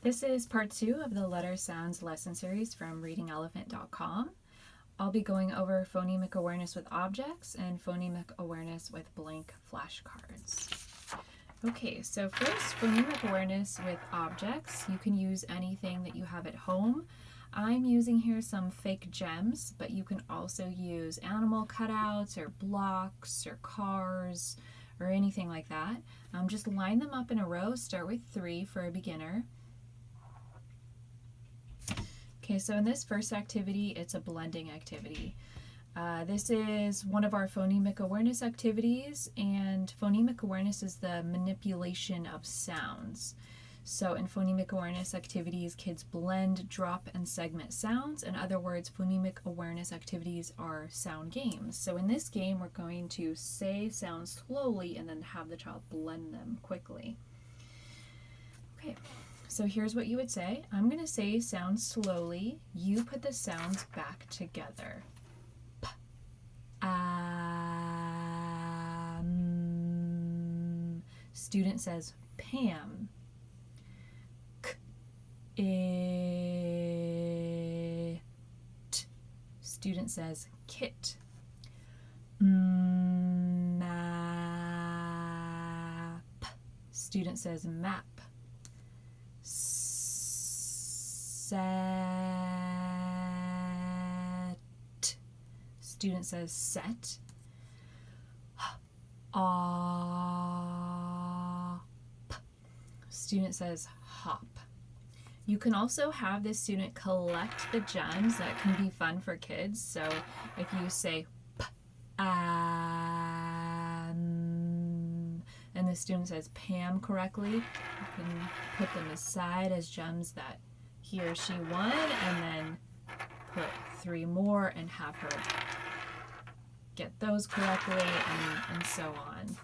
This is part 2 of the letter sounds lesson series from readingelephant.com. I'll be going over phonemic awareness with objects and phonemic awareness with blank flashcards. Okay, so first, phonemic awareness with objects. You can use anything that you have at home. I'm using here some fake gems, but you can also use animal cutouts or blocks or cars or anything like that. Just line them up in a row. Start with 3 for a beginner. Okay, so in this first activity, it's a blending activity. This is one of our phonemic awareness activities, and phonemic awareness is the manipulation of sounds. So in phonemic awareness activities, kids blend, drop, and segment sounds. In other words, phonemic awareness activities are sound games. So in this game, we're going to say sounds slowly and then have the child blend them quickly. Okay. So here's what you would say. I'm going to say sounds slowly. You put the sounds back together. P, Student says Pam. K, t. Student says kit. Map. Student says map. Set. Student says set. Up. Student says hop. You can also have the student collect the gems. That can be fun for kids. So if you say p, and the student says Pam correctly, you can put them aside as gems that he or she won, and then put 3 more and have her get those correctly, and so on.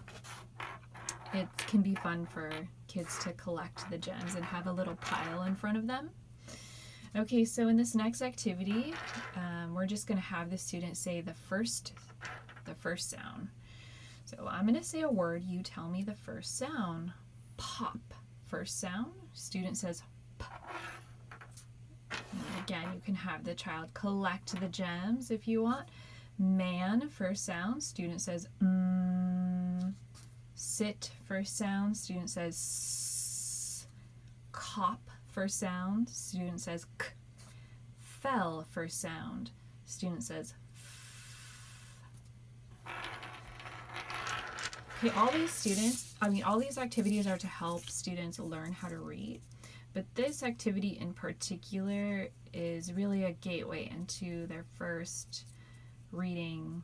It can be fun for kids to collect the gems and have a little pile in front of them. Okay, so in this next activity, we're just going to have the student say the first sound. So I'm going to say a word, you tell me the first sound. Pop. First sound, student says P. And again, you can have the child collect the gems if you want. Man, first sound, student says Sit, first sound, student says S. Cop, first sound, student says K. Fell, first sound, student says F. Okay, all these activities are to help students learn how to read, but this activity in particular is really a gateway into their first reading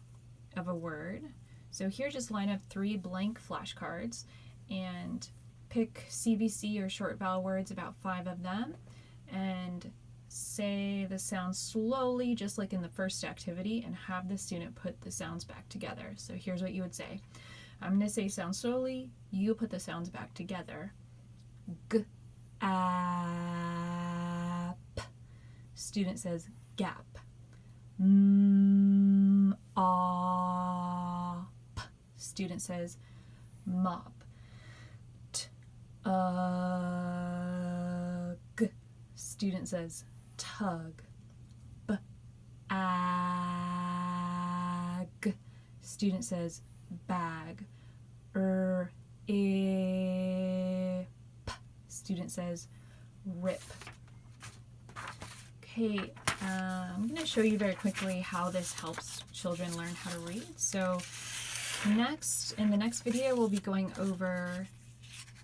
of a word. So here, just line up 3 blank flashcards and pick CVC or short vowel words, about 5 of them, and say the sounds slowly, just like in the first activity, and have the student put the sounds back together. So here's what you would say. I'm going to say sound slowly, you put the sounds back together. G, app. Student says gap. Op. Student says mop. G. Student says tug. Ag. Student says bag. Student says rip. Okay, I'm going to show you very quickly how this helps children learn how to read. So in the next video, we'll be going over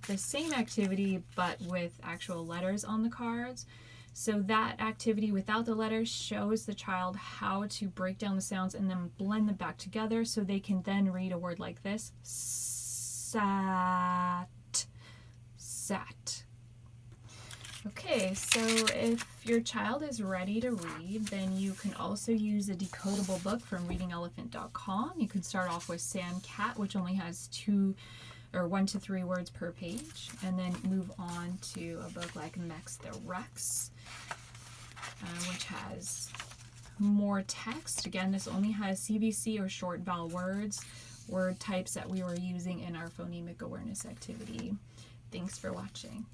the same activity but with actual letters on the cards. So that activity without the letters shows the child how to break down the sounds and then blend them back together so they can then read a word like this. Sat. Sat. Okay, so if your child is ready to read, then you can also use a decodable book from readingelephant.com. You can start off with Sandcat, which only has 1 to 3 words per page, and then move on to a book like Mex the Rex, which has more text. Again, this only has CVC or short vowel words, word types that we were using in our phonemic awareness activity. Thanks for watching.